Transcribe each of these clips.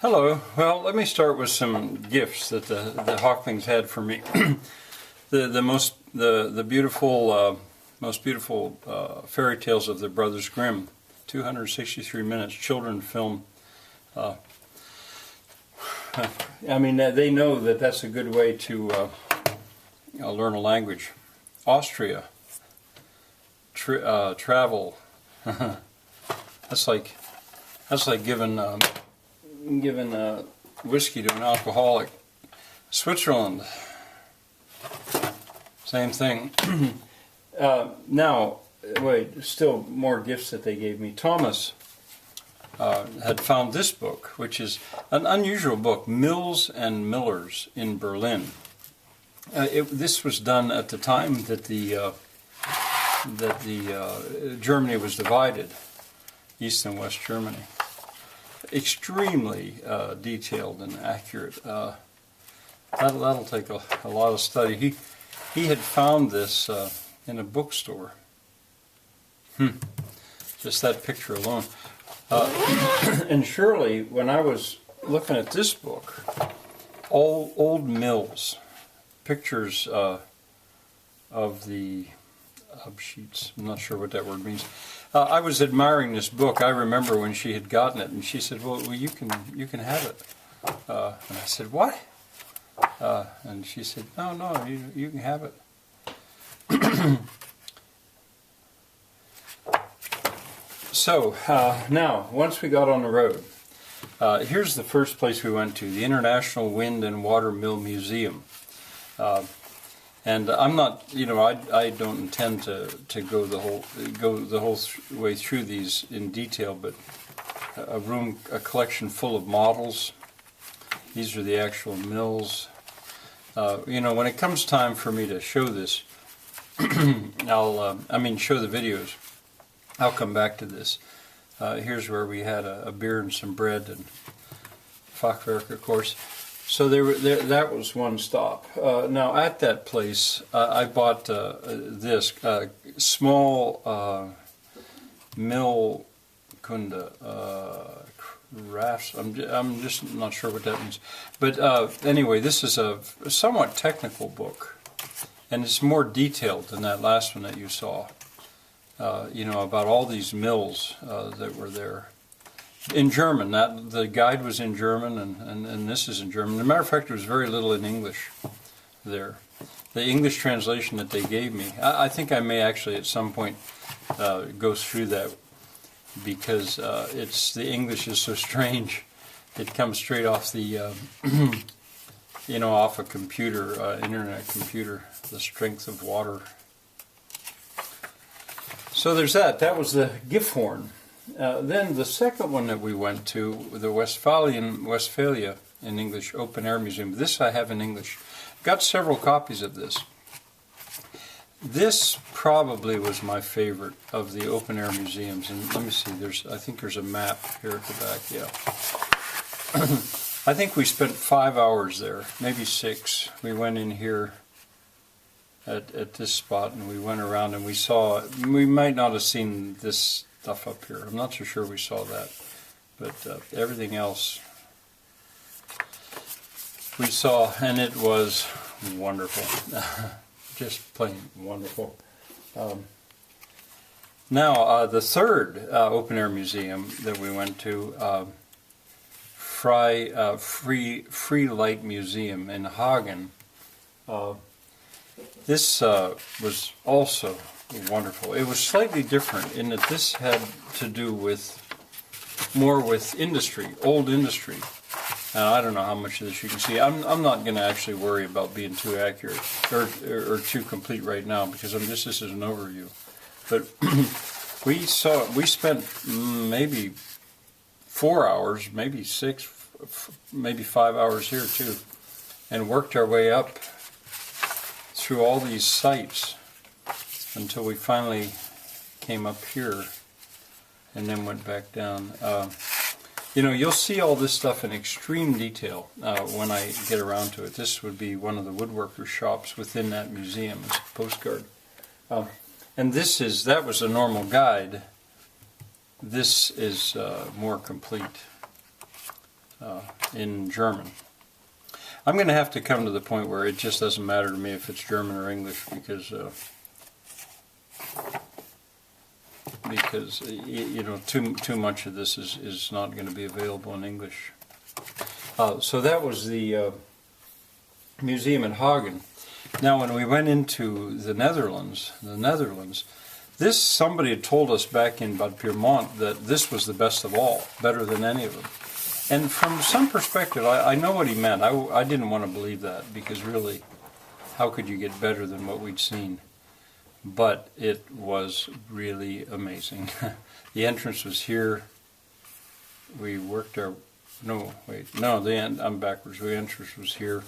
Hello. Well, let me start with some gifts that the Hawklings had for me. the most beautiful fairy tales of the Brothers Grimm, 263 minutes children film. I mean, they know that that's a good way to learn a language. Austria, travel. That's like giving whiskey to an alcoholic. Switzerland, same thing. Now, wait, still more gifts that they gave me. Thomas had found this book, which is an unusual book, Mills and Millers in Berlin. This was done at the time that Germany was divided, East and West Germany. Extremely detailed and accurate. That'll take a lot of study. He had found this in a bookstore. Just that picture alone. And surely, when I was looking at this book, old mills, pictures of the sheets. I'm not sure what that word means. I was admiring this book. I remember when she had gotten it, and she said, "Well, you can have it." And I said, "What?" And she said, "No, you can have it." So now, once we got on the road, here's the first place we went to: the International Wind and Water Mill Museum. And I'm not, I don't intend to go the whole way through these in detail, but a collection full of models. These are the actual mills. When it comes time for me to show this, show the videos, I'll come back to this. Here's where we had a beer and some bread and Fachwerk, of course. So that was one stop. Now at that place, I bought this small mill kunde crafts. I'm just not sure what that means. But anyway, this is a somewhat technical book, and it's more detailed than that last one that you saw. About all these mills that were there. In German. The guide was in German, and this is in German. As a matter of fact, there was very little in English there. The English translation that they gave me, I think I may actually at some point go through that, because the English is so strange. It comes straight off the, off a computer, internet computer, the strength of water. So there's that. That was the Gifhorn. Then the second one that we went to, the Westphalia in English, Open Air Museum. This I have in English. Got several copies of this. This probably was my favorite of the open air museums. And let me see, I think there's a map here at the back, yeah. I think we spent 5 hours there, maybe 6. We went in here at this spot, and we went around and we might not have seen this stuff up here. I'm not so sure we saw that, but everything else we saw, and it was wonderful. Just plain wonderful. Now, the third open air museum that we went to, Free Light Museum in Hagen. This was also wonderful. It was slightly different in that this had to do more with industry, old industry. I don't know how much of this you can see. I'm not going to actually worry about being too accurate or too complete right now, because this is an overview. But we spent maybe 4 hours, maybe 6, maybe 5 hours here too, and worked our way up through all these sites until we finally came up here and then went back down. You'll see all this stuff in extreme detail when I get around to it. This would be one of the woodworker shops within that museum as a postcard. And that was a normal guide. This is more complete. in German. I'm going to have to come to the point where it just doesn't matter to me if it's German or English, because you know, too much of this is not going to be available in English. So that was the museum in Hagen. Now, when we went into the Netherlands, this, somebody had told us back in Bad Pyrmont that this was the best of all, better than any of them. And from some perspective, I know what he meant. I didn't want to believe that, because really, how could you get better than what we'd seen? But it was really amazing. The entrance was here. We worked our... I'm backwards. The entrance was here.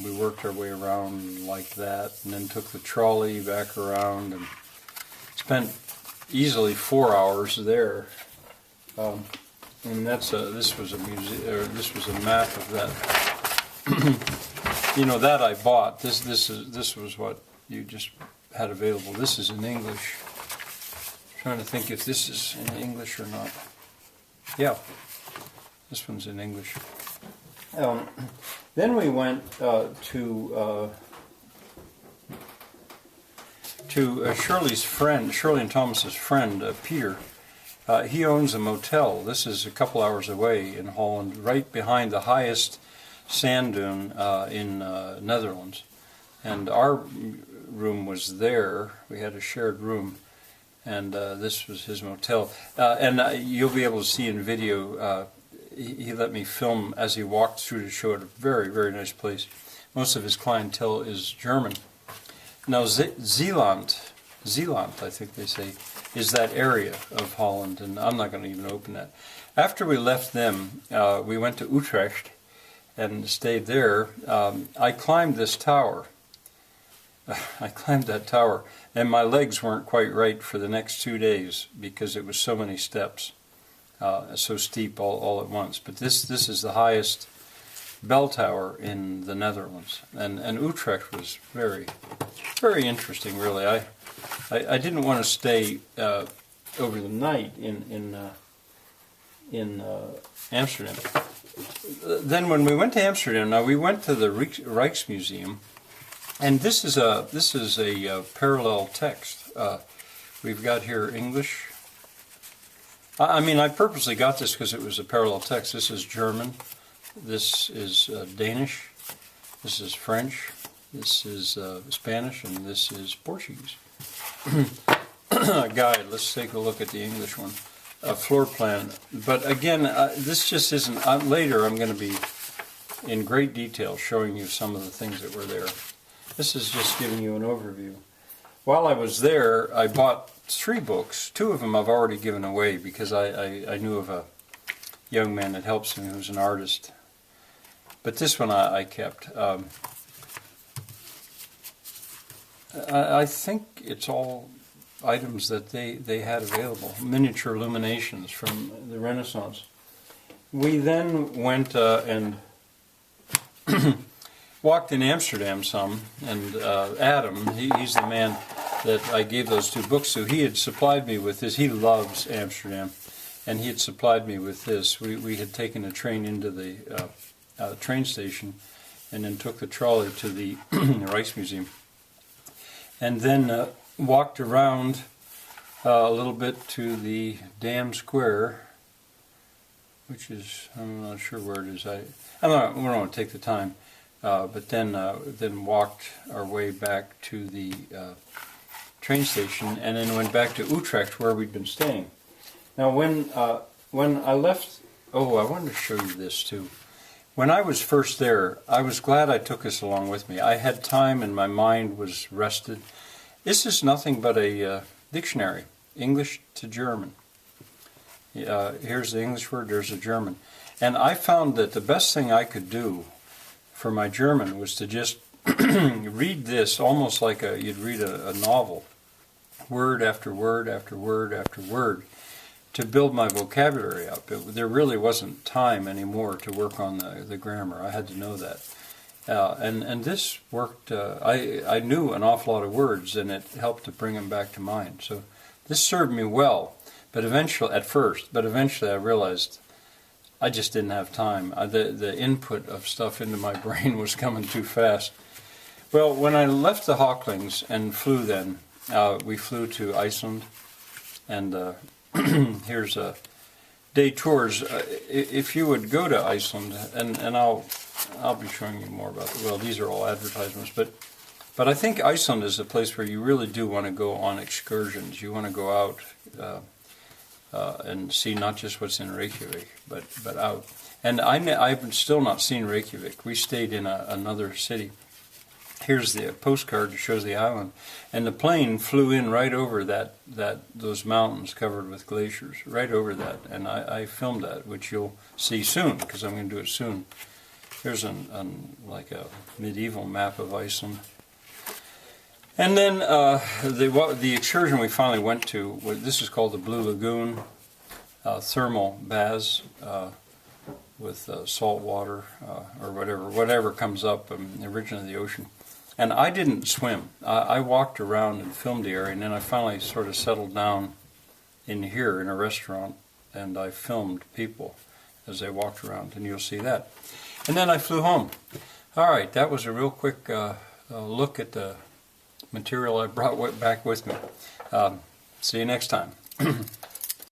We worked our way around like that, and then took the trolley back around, and spent easily 4 hours there. And this was a this was a map of that. You know, that I bought. This was what you just had available. This is in English. I'm trying to think if this is in English or not. Yeah, this one's in English. Then we went to Shirley and Thomas's friend, Peter. He owns a motel. This is a couple hours away in Holland, right behind the highest sand dune in Netherlands. And our room was there. We had a shared room, and this was his motel. And you'll be able to see in video, he let me film as he walked through to show it. A very, very nice place. Most of his clientele is German. Now, Zeeland, I think they say, is that area of Holland, and I'm not going to even open that. After we left them, we went to Utrecht and stayed there. I climbed this tower. I climbed that tower, and my legs weren't quite right for the next 2 days because it was so many steps, so steep all at once. But this is the highest bell tower in the Netherlands, and Utrecht was very, very interesting. Really, I didn't want to stay over the night in Amsterdam. Then when we went to Amsterdam, now we went to the Rijksmuseum, and this is a parallel text. We've got here English. I mean, I purposely got this because it was a parallel text. This is German. This is Danish. This is French. This is Spanish, and this is Portuguese. Guide. Let's take a look at the English one. A floor plan. But again, this just isn't. Later, I'm going to be in great detail showing you some of the things that were there. This is just giving you an overview. While I was there, I bought 3 books. 2 of them I've already given away because I knew of a young man that helps me who's an artist. But this one I kept. I think it's all items that they had available. Miniature illuminations from the Renaissance. We then went and walked in Amsterdam some, and Adam, he's the man that I gave those 2 books to. He had supplied me with this. He loves Amsterdam, and he had supplied me with this. We had taken a train into the train station, and then took the trolley to the Rijksmuseum, and then walked around a little bit to the Dam Square, which is, I'm not sure where it is. We don't want to take the time, but then walked our way back to the train station, and then went back to Utrecht where we'd been staying. Now, when I left, I wanted to show you this too. When I was first there, I was glad I took this along with me. I had time and my mind was rested. This is nothing but a dictionary, English to German. Here's the English word, there's a German. And I found that the best thing I could do for my German was to just read this almost like you'd read a novel, word after word after word after word, to build my vocabulary up. There really wasn't time anymore to work on the grammar. I had to know that. And this worked. I knew an awful lot of words, and it helped to bring them back to mind. So this served me well. But eventually I realized I just didn't have time. The input of stuff into my brain was coming too fast. Well, when I left the Hawklings and flew then, we flew to Iceland, and here's a day tours. If you would go to Iceland, and I'll be showing you more about it. Well, these are all advertisements, but I think Iceland is a place where you really do want to go on excursions. You want to go out and see not just what's in Reykjavik, but out. And I've still not seen Reykjavik. We stayed in another city. Here's the postcard that shows the island, and the plane flew in right over those mountains covered with glaciers, right over that, and I filmed that, which you'll see soon because I'm going to do it soon. Here's like a medieval map of Iceland, and then the excursion we finally went to. This is called the Blue Lagoon, thermal baths with salt water or whatever comes up, originally the ocean. And I didn't swim. I walked around and filmed the area, and then I finally sort of settled down in here in a restaurant, and I filmed people as they walked around, and you'll see that. And then I flew home. All right, that was a real quick look at the material I brought back with me. See you next time.